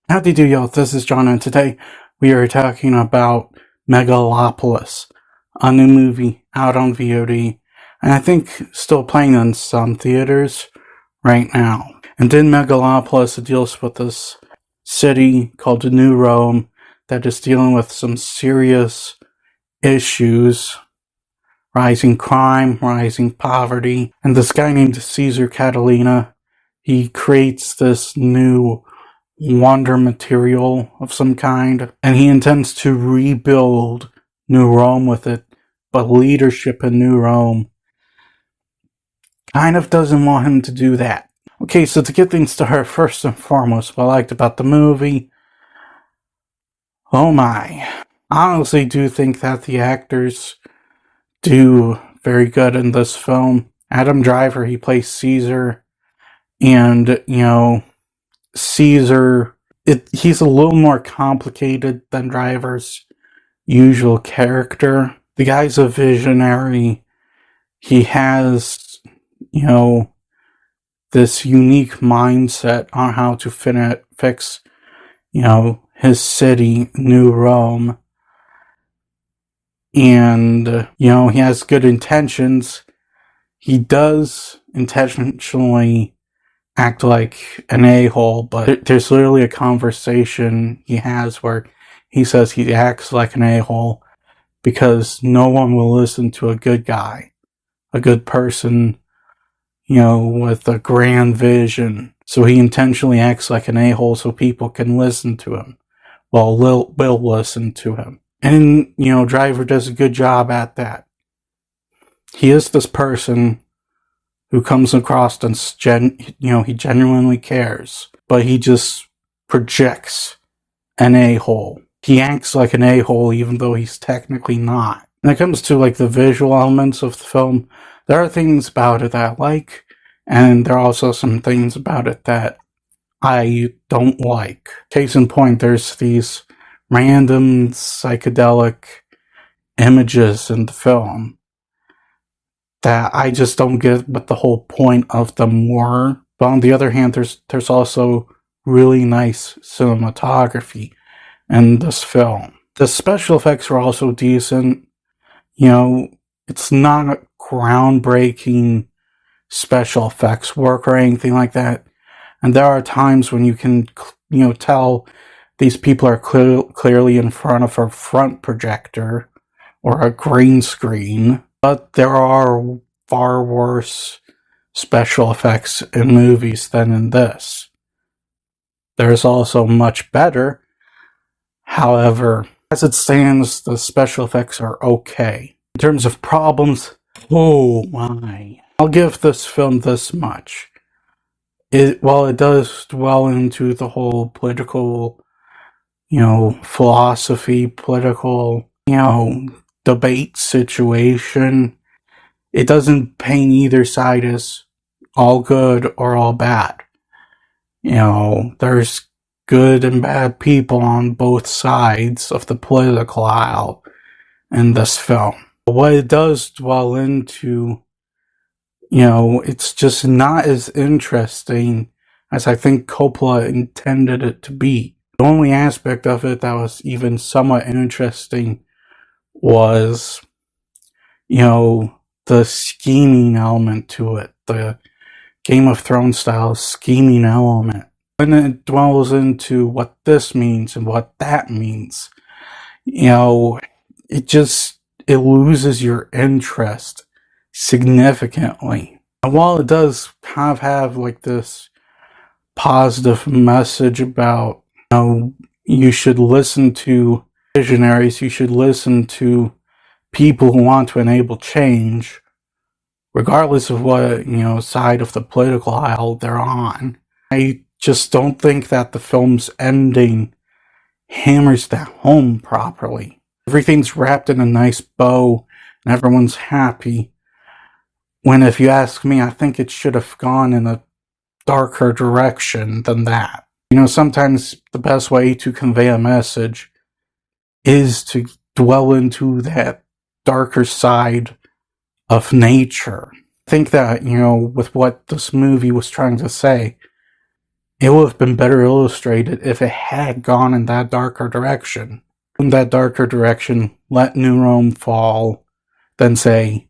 Howdy do, y'all. This is John, and today we are talking about Megalopolis, a new movie out on VOD, and I think still playing in some theaters right now. And in Megalopolis, it deals with this city called New Rome that is dealing with some serious issues: rising crime, rising poverty, and this guy named Caesar Catalina, he creates this new wonder material of some kind, and he intends to rebuild New Rome with it, but leadership in New Rome kind of doesn't want him to do that. Okay, so to get things started, first and foremost, what I liked about the movie, oh my, I honestly do think that the actors do very good in this film. Adam Driver, he plays Caesar, and, Caesar, he's a little more complicated than Driver's usual character. The guy's a visionary. He has, this unique mindset on how to fix, his city, New Rome. And, he has good intentions. He does intentionally act like an a-hole, but there's literally a conversation he has where he says he acts like an a-hole because no one will listen to a good guy, a good person, with a grand vision. So he intentionally acts like an a-hole so people can listen to him. Well, will listen to him. And, Driver does a good job at that. He is this person who comes across and, he genuinely cares, but he just projects an a-hole. He acts like an a-hole even though he's technically not. When it comes to, the visual elements of the film, there are things about it that I like, and there are also some things about it that I don't like. Case in point, there's these random psychedelic images in the film that I just don't get what the whole point of them were. But on the other hand, there's also really nice cinematography in this film. The special effects are also decent. It's not groundbreaking special effects work or anything like that. And there are times when you can, tell these people are clearly in front of a front projector or a green screen. But there are far worse special effects in movies than in this. There's also much better. However, as it stands, the special effects are okay. In terms of problems, oh my. I'll give this film this much. While it does dwell into the whole political, philosophy, political, debate situation, it doesn't paint either side as all good or all bad. There's good and bad people on both sides of the political aisle in this film. What it does dwell into, it's just not as interesting as I think Coppola intended it to be. The only aspect of it that was even somewhat interesting was, the scheming element to it, the Game of Thrones style scheming element. When it dwells into what this means and what that means, it loses your interest significantly. And while it does have this positive message about, you should listen to visionaries, you should listen to people who want to enable change, regardless of what, side of the political aisle they're on. I just don't think that the film's ending hammers that home properly. Everything's wrapped in a nice bow, and everyone's happy. When, if you ask me, I think it should have gone in a darker direction than that. Sometimes the best way to convey a message is to dwell into that darker side of nature. I think that, with what this movie was trying to say, It would have been better illustrated if it had gone in that darker direction. In that darker direction, let New Rome fall, then say,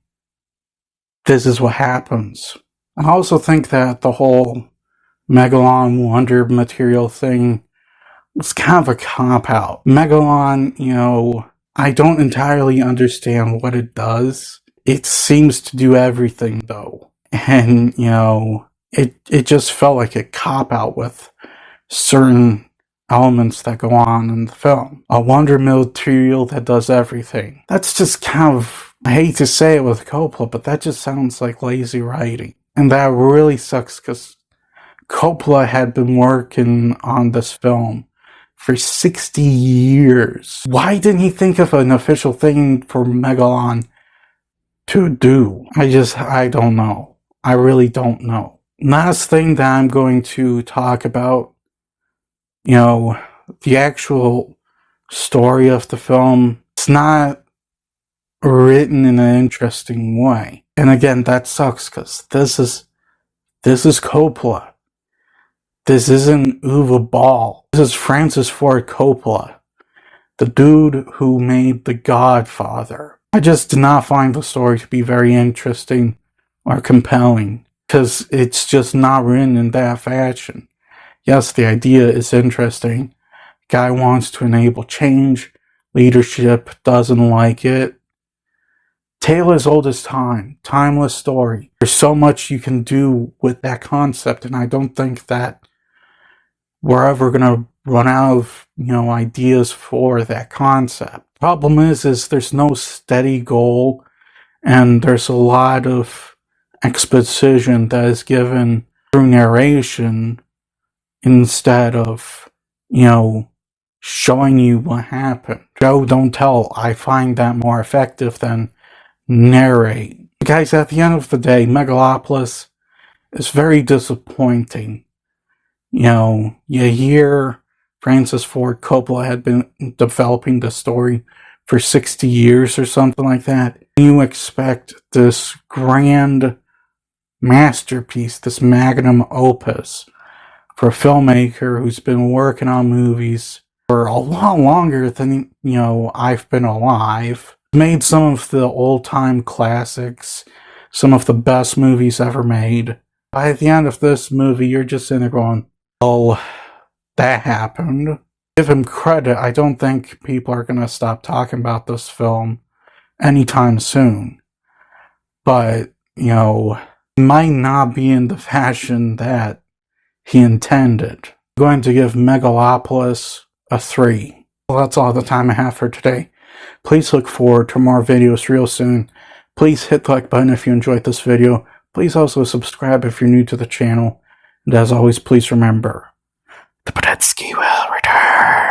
this is what happens. I also think that the whole Megalon Wonder material thing was kind of a cop-out. Megalon, I don't entirely understand what it does. It seems to do everything, though. And, it just felt like a cop-out with certain elements that go on in the film. A wonder material that does everything. That's just kind of, I hate to say it with Coppola, but that just sounds like lazy writing. And that really sucks because Coppola had been working on this film for 60 years. Why didn't he think of an official thing for Megalon to do? I don't know. I really don't know. Last thing that I'm going to talk about, the actual story of the film. It's not written in an interesting way. And again, that sucks because this is Coppola. This isn't Uwe Ball. This is Francis Ford Coppola, the dude who made The Godfather. I just did not find the story to be very interesting or compelling because it's just not written in that fashion. Yes, the idea is interesting. Guy wants to enable change. Leadership doesn't like it. Tale as old as time. Timeless story. There's so much you can do with that concept, and I don't think that we're ever going to run out of, ideas for that concept. Problem is there's no steady goal, and there's a lot of exposition that is given through narration instead of, showing you what happened. Show, don't tell. I find that more effective than narrate. Guys, at the end of the day, Megalopolis is very disappointing. You hear Francis Ford Coppola had been developing the story for 60 years or something like that. You expect this grand masterpiece, this magnum opus, for a filmmaker who's been working on movies for a lot longer than, I've been alive. Made some of the old-time classics, some of the best movies ever made. By the end of this movie, you're just in there going, oh, that happened. Give him credit. I don't think people are going to stop talking about this film anytime soon. But, it might not be in the fashion that he intended. I'm going to give Megalopolis a 3. Well, that's all the time I have for today. Please look forward to more videos real soon. Please hit the like button if you enjoyed this video. Please also subscribe if you're new to the channel. And as always, please remember, the Podetsky will return.